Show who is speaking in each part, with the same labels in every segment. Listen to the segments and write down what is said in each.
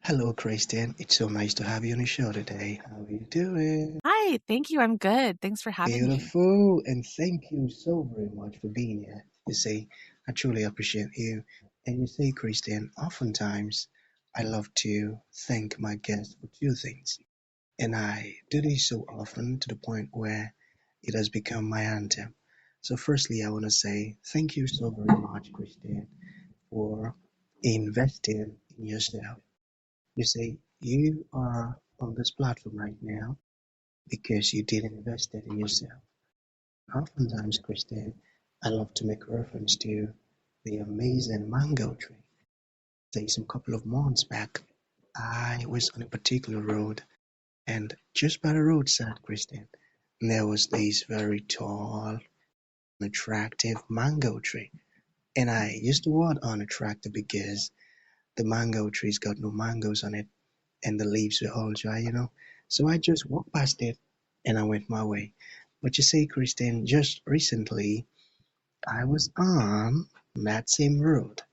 Speaker 1: Hello, Kristin. It's so nice to have you on the show today. How are you doing?
Speaker 2: Hi, thank you. I'm good. Thanks for having me.
Speaker 1: Beautiful. And thank you so very much for being here. You see, I truly appreciate you. And you see, Kristin, oftentimes I love to thank my guests for two things. And I do this so often to the point where it has become my anthem. So, firstly, I want to say thank you so very much, Kristin, for investing in yourself. You say you are on this platform right now because you did invest it in yourself. Oftentimes, Christine, I love to make reference to the amazing mango tree. Say some couple of months back, I was on a particular road, and just by the roadside, Christine, there was this very tall, attractive mango tree. And I used the word unattractive because the mango tree's got no mangoes on it and the leaves were all dry. So I just walked past it and I went my way. But you see, Christine, just recently I was on that same road,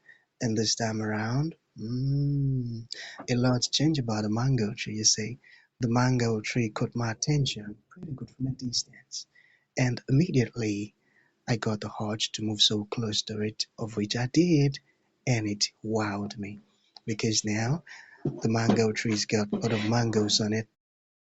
Speaker 1: and this time around, a lot's changed about the mango tree. You see, the mango tree caught my attention pretty good from a distance, and immediately I got the urge to move so close to it, of which I did, and it wowed me because now the mango tree's got a lot of mangoes on it,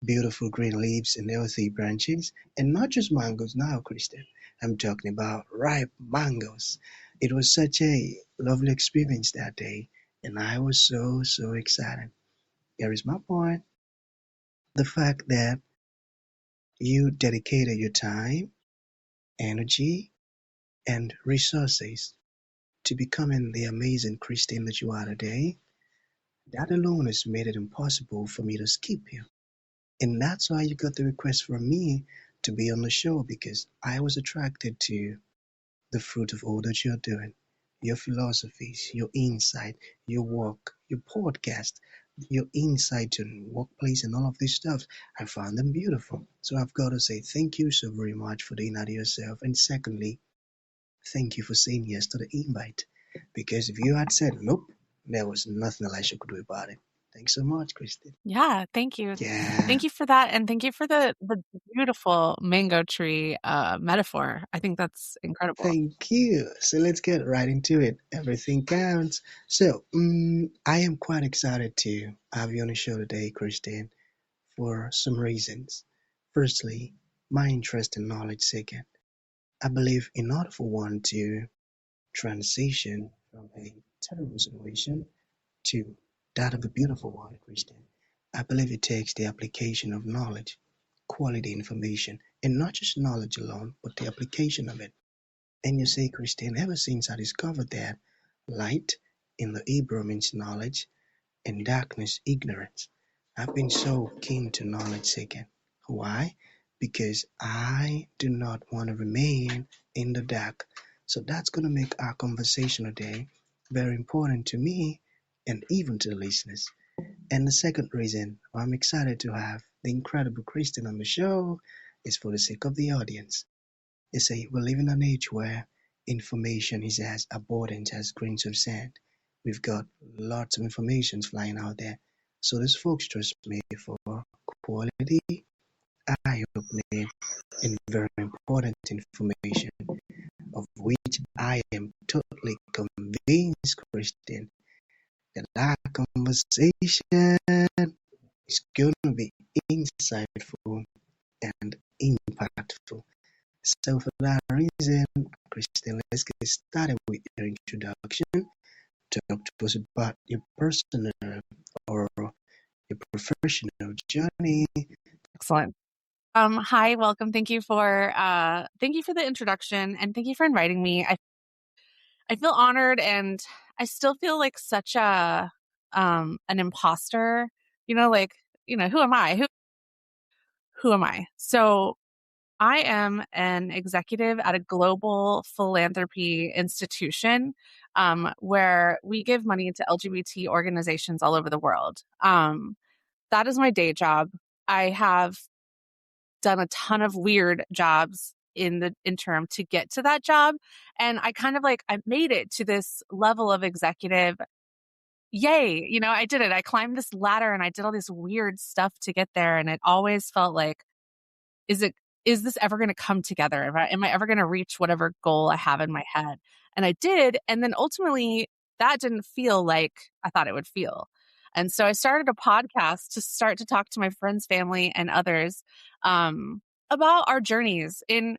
Speaker 1: beautiful green leaves and healthy branches, and not just mangoes now, Kristen. I'm talking about ripe mangoes. It was such a lovely experience that day, and I was so excited. Here is my point: the fact that you dedicated your time, energy, and resources to becoming the amazing Christian that you are today. That alone has made it impossible for me to skip you. And that's why you got the request from me to be on the show, because I was attracted to the fruit of all that you're doing, your philosophies, your insight, your work, your podcast, your insight to workplace and all of this stuff. I found them beautiful. So I've got to say thank you so very much for doing that to yourself. And secondly, thank you for saying yes to the invite. Because if you had said nope, there was nothing Elisha could do about it. Thanks so much, Kristen.
Speaker 2: Yeah, thank you.
Speaker 1: Yeah.
Speaker 2: Thank you for that. And thank you for the beautiful mango tree metaphor. I think that's incredible.
Speaker 1: Thank you. So let's get right into it. Everything counts. So, I am quite excited to have you on the show today, Christine, for some reasons. Firstly, my interest in knowledge seeking. I believe in order for one to transition from a terrible situation to that of a beautiful one, Christine, I believe it takes the application of knowledge, quality information, and not just knowledge alone, but the application of it. And you see, Christine, ever since I discovered that light in the Hebrew means knowledge and darkness ignorance, I've been so keen to knowledge seeking. Why? Because I do not want to remain in the dark. So that's going to make our conversation today very important to me and even to the listeners. And the second reason why I'm excited to have the incredible Christian on the show is for the sake of the audience. They say we live in an age where information is as abundant as grains of sand. We've got lots of information flying out there. So these folks trust me for quality, eye-opening, and very important information, of which I am totally convinced, Christian, that our conversation is going to be insightful and impactful. So for that reason, Christian, let's get started with your introduction. Talk to us about your personal or your professional journey.
Speaker 2: Excellent. Hi, welcome. Thank you for the introduction and thank you for inviting me. I feel honored and I still feel like such an imposter, who am I? Who am I? So I am an executive at a global philanthropy institution where we give money to LGBT organizations all over the world. That is my day job. I have done a ton of weird jobs in the interim to get to that job. And I kind of I made it to this level of executive yay, I did it. I climbed this ladder and I did all this weird stuff to get there. And it always felt like, is it, is this ever going to come together? Am I ever going to reach whatever goal I have in my head? And I did. And then ultimately that didn't feel like I thought it would feel. And so I started a podcast to start to talk to my friends, family, and others um, about our journeys in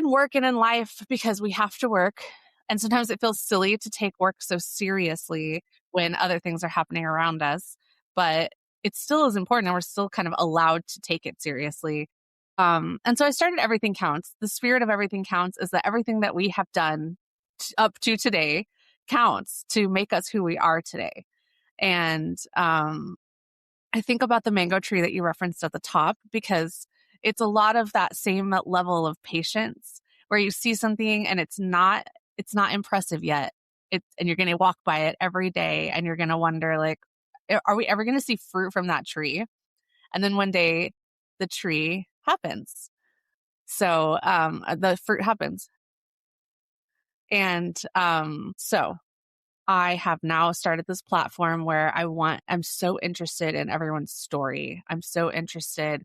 Speaker 2: work and in life, because we have to work. And sometimes it feels silly to take work so seriously when other things are happening around us, but it still is important and we're still kind of allowed to take it seriously. And so I started Everything Counts. The spirit of Everything Counts is that everything that we have done up to today counts to make us who we are today. And I think about the mango tree that you referenced at the top, because it's a lot of that same level of patience where you see something and it's not impressive yet. And you're going to walk by it every day and you're going to wonder, like, are we ever going to see fruit from that tree? And then one day the tree happens. So the fruit happens. And so I have now started this platform where I'm so interested in everyone's story. I'm so interested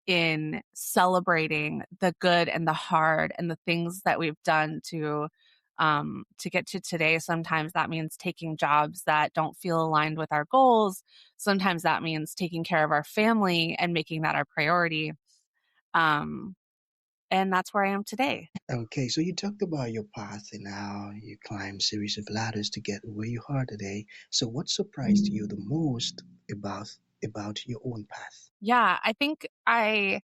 Speaker 2: in celebrating the good and the hard and the things that we've done to get to today. Sometimes that means taking jobs that don't feel aligned with our goals. Sometimes that means taking care of our family and making that our priority. Um, and that's where I am today.
Speaker 1: Okay, so you talked about your path and how you climbed series of ladders to get where you are today. So what surprised you the most about your own path?
Speaker 2: Yeah, I think I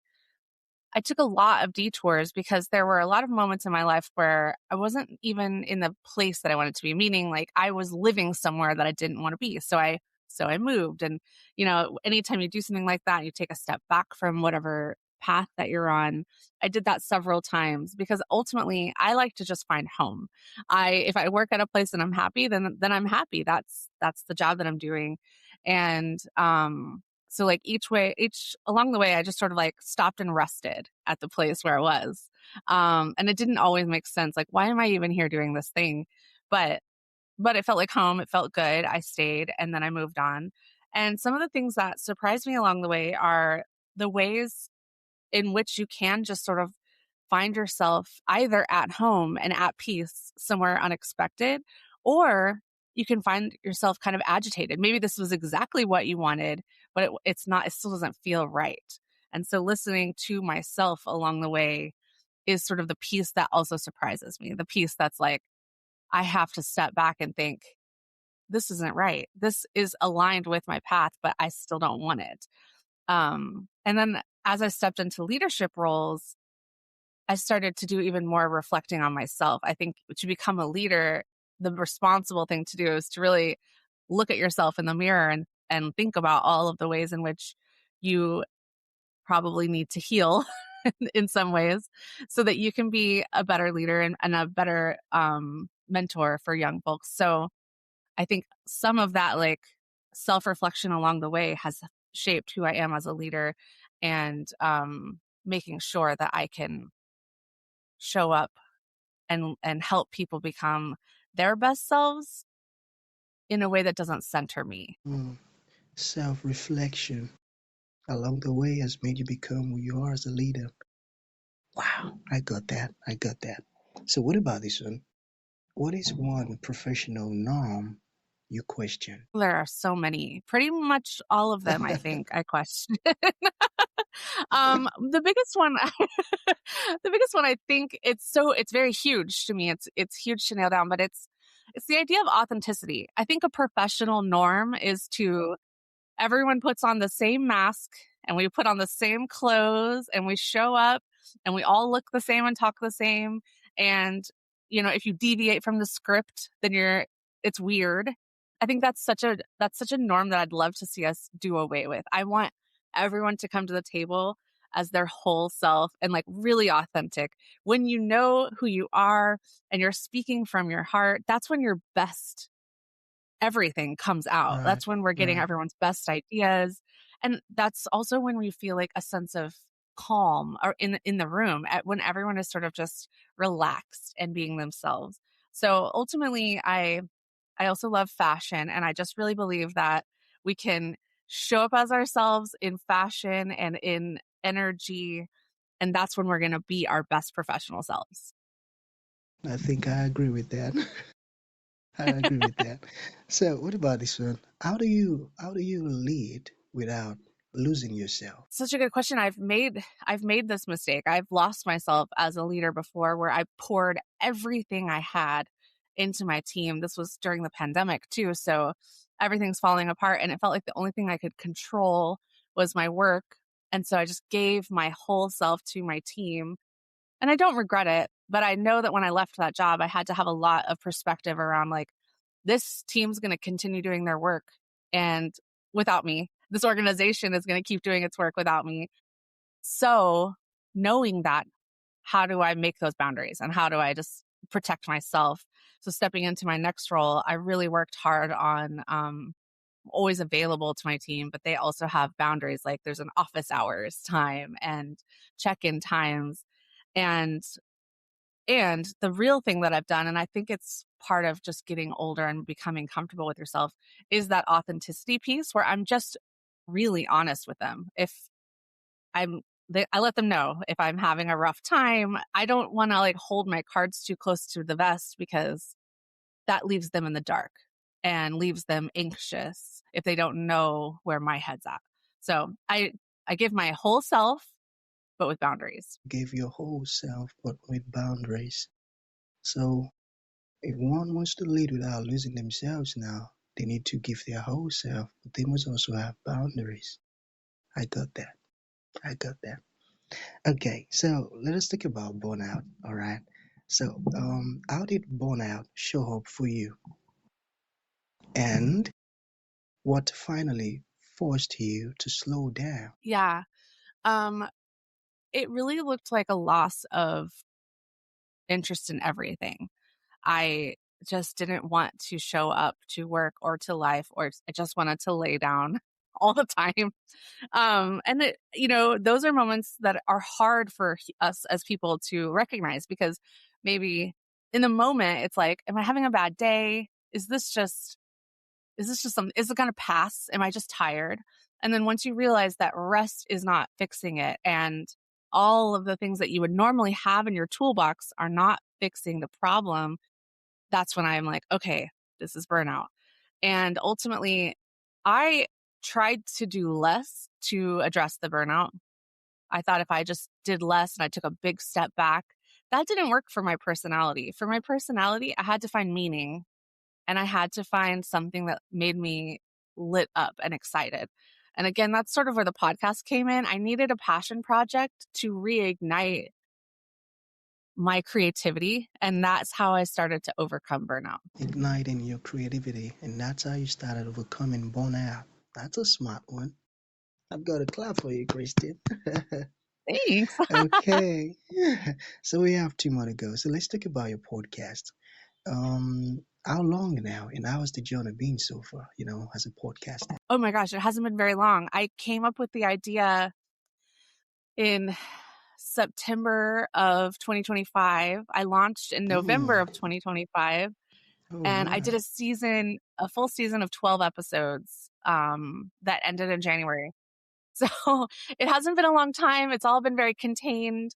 Speaker 2: took a lot of detours because there were a lot of moments in my life where I wasn't even in the place that I wanted to be, meaning like I was living somewhere that I didn't want to be. So I moved. And anytime you do something like that, you take a step back from whatever path that you're on. I did that several times because ultimately I like to just find home. If I work at a place and I'm happy, then I'm happy. That's the job that I'm doing. And so like each along the way, I just sort of like stopped and rested at the place where I was. And it didn't always make sense. Like, why am I even here doing this thing? But but it felt like home. It felt good. I stayed and then I moved on. And some of the things that surprised me along the way are the ways in which you can just sort of find yourself either at home and at peace somewhere unexpected, or you can find yourself kind of agitated. Maybe this was exactly what you wanted, but it's not, it still doesn't feel right. And so listening to myself along the way is sort of the piece that also surprises me. The piece that's like, I have to step back and think, this isn't right. This is aligned with my path, but I still don't want it. And then as I stepped into leadership roles, I started to do even more reflecting on myself. I think to become a leader, the responsible thing to do is to really look at yourself in the mirror and think about all of the ways in which you probably need to heal in some ways so that you can be a better leader and a better mentor for young folks. So I think some of that like self-reflection along the way has shaped who I am as a leader, and making sure that I can show up and help people become their best selves in a way that doesn't center me.
Speaker 1: Mm, self-reflection along the way has made you become who you are as a leader. Wow, I got that. I got that. So what about this one? What is one professional norm you question?
Speaker 2: There are so many, pretty much all of them, I think I question. The biggest one, the biggest one, I think it's very huge to me. It's huge to nail down, but it's the idea of authenticity. I think a professional norm is to everyone puts on the same mask and we put on the same clothes and we show up and we all look the same and talk the same. And, if you deviate from the script, then it's weird. I think that's such a norm that I'd love to see us do away with. I want everyone to come to the table as their whole self and like really authentic. When you know who you are and you're speaking from your heart, that's when your best everything comes out.
Speaker 1: Right,
Speaker 2: That's when we're getting
Speaker 1: right.
Speaker 2: everyone's best ideas. And that's also when we feel like a sense of calm or in the room when everyone is sort of just relaxed and being themselves. So ultimately I also love fashion. And I just really believe that we can show up as ourselves in fashion and in energy. And that's when we're going to be our best professional selves.
Speaker 1: I think I agree with that. I agree with that. So, what about this one? How do you lead without losing yourself?
Speaker 2: Such a good question. I've made this mistake. I've lost myself as a leader before where I poured everything I had into my team. This was during the pandemic too, so everything's falling apart and it felt like the only thing I could control was my work. And so I just gave my whole self to my team. And I don't regret it, but I know that when I left that job, I had to have a lot of perspective around like this team's going to continue doing their work and without me. This organization is going to keep doing its work without me. So, knowing that, how do I make those boundaries and how do I just protect myself? So, stepping into my next role, I really worked hard on always available to my team, but they also have boundaries. Like there's an office hours time and check-in times. And the real thing that I've done, and I think it's part of just getting older and becoming comfortable with yourself, is that authenticity piece where I'm just really honest with them. If I'm, I let them know if I'm having a rough time. I don't want to like hold my cards too close to the vest because that leaves them in the dark and leaves them anxious if they don't know where my head's at. So I give my whole self, but with boundaries.
Speaker 1: Give your whole self, but with boundaries. So, if one wants to lead without losing themselves now, they need to give their whole self, but they must also have boundaries. I got that. I got that. Okay, so let us talk about burnout. All right. So, how did burnout show up for you, and what finally forced you to slow down?
Speaker 2: Yeah. Um, it really looked like a loss of interest in everything. I just didn't want to show up to work or to life, or I just wanted to lay down all the time. And it, those are moments that are hard for us as people to recognize because maybe in the moment it's like, am I having a bad day? Is this just something, is it going to pass? Am I just tired? And then once you realize that rest is not fixing it and all of the things that you would normally have in your toolbox are not fixing the problem, that's when I'm like, okay, this is burnout. And ultimately, I tried to do less to address the burnout. I thought if I just did less and I took a big step back, that didn't work for my personality. For my personality, I had to find meaning and I had to find something that made me lit up and excited. And again, that's sort of where the podcast came in. I needed a passion project to reignite my creativity. And that's how I started to overcome burnout.
Speaker 1: Igniting your creativity, and that's how you started overcoming burnout. That's a smart one. I've got a clap for you, Christian.
Speaker 2: Thanks.
Speaker 1: Okay. So we have two more to go. So let's talk about your podcast. How long now, and how has the journey been so far, as a podcaster?
Speaker 2: Oh my gosh, it hasn't been very long. I came up with the idea in September of 2025. I launched in November
Speaker 1: Mm.
Speaker 2: of 2025.
Speaker 1: Oh,
Speaker 2: And I did
Speaker 1: wow.
Speaker 2: a full season of 12 episodes that ended in January. So it hasn't been a long time. It's all been very contained.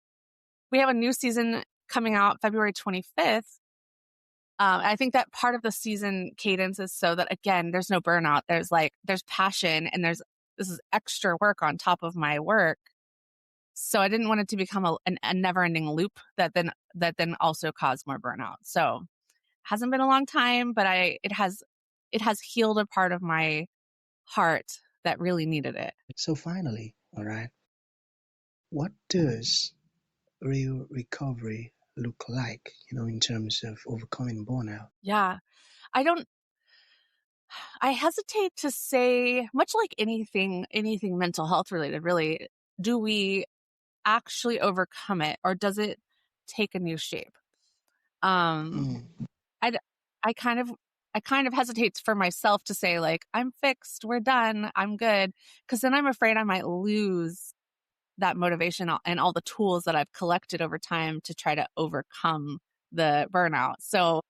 Speaker 2: We have a new season coming out February 25th. I think that part of the season cadence is so that, again, there's no burnout. There's passion and this is extra work on top of my work. So I didn't want it to become a never ending loop that then also caused more burnout. So hasn't been a long time, but it has healed a part of my heart that really needed it.
Speaker 1: So finally, all right, what does real recovery look like, in terms of overcoming burnout?
Speaker 2: Yeah. I don't I hesitate to say, much like anything mental health related, really, do we actually overcome it or does it take a new shape? Um
Speaker 1: Mm.
Speaker 2: I d- I kind of I kind of hesitate for myself to say like I'm fixed, we're done, I'm good, because then I'm afraid I might lose that motivation and all the tools that I've collected over time to try to overcome the burnout. So,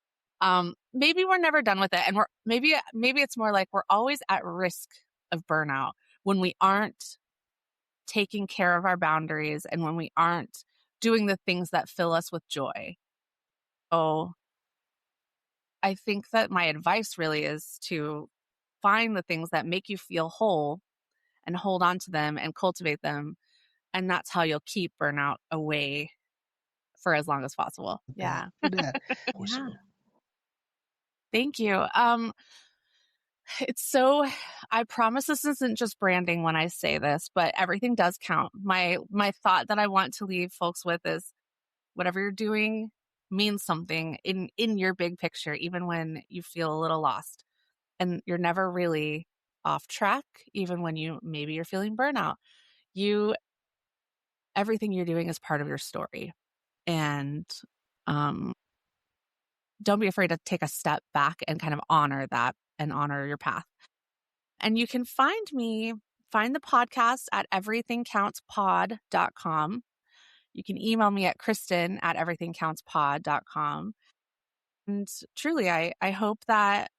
Speaker 2: maybe we're never done with it. And maybe it's more like we're always at risk of burnout when we aren't taking care of our boundaries and when we aren't doing the things that fill us with joy. So I think that my advice really is to find the things that make you feel whole and hold on to them and cultivate them. And that's how you'll keep burnout away for as long as possible. Yeah.
Speaker 1: For that.
Speaker 2: Yeah.
Speaker 1: Awesome.
Speaker 2: Thank you. It's so I promise this isn't just branding when I say this, but everything does count. My thought that I want to leave folks with is whatever you're doing means something in your big picture, even when you feel a little lost. And you're never really off track, even when maybe you're feeling burnout. You Everything you're doing is part of your story. And um don't be afraid to take a step back and kind of honor that and honor your path. And you can find the podcast at everythingcountspod.com. You can email me at Kristin at everythingcountspod.com. And truly, I hope that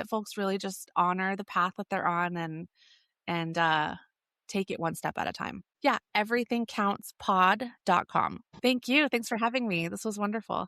Speaker 2: folks really just honor the path that they're on and take it one step at a time. Yeah, everythingcountspod.com. Thank you. Thanks for having me. This was wonderful.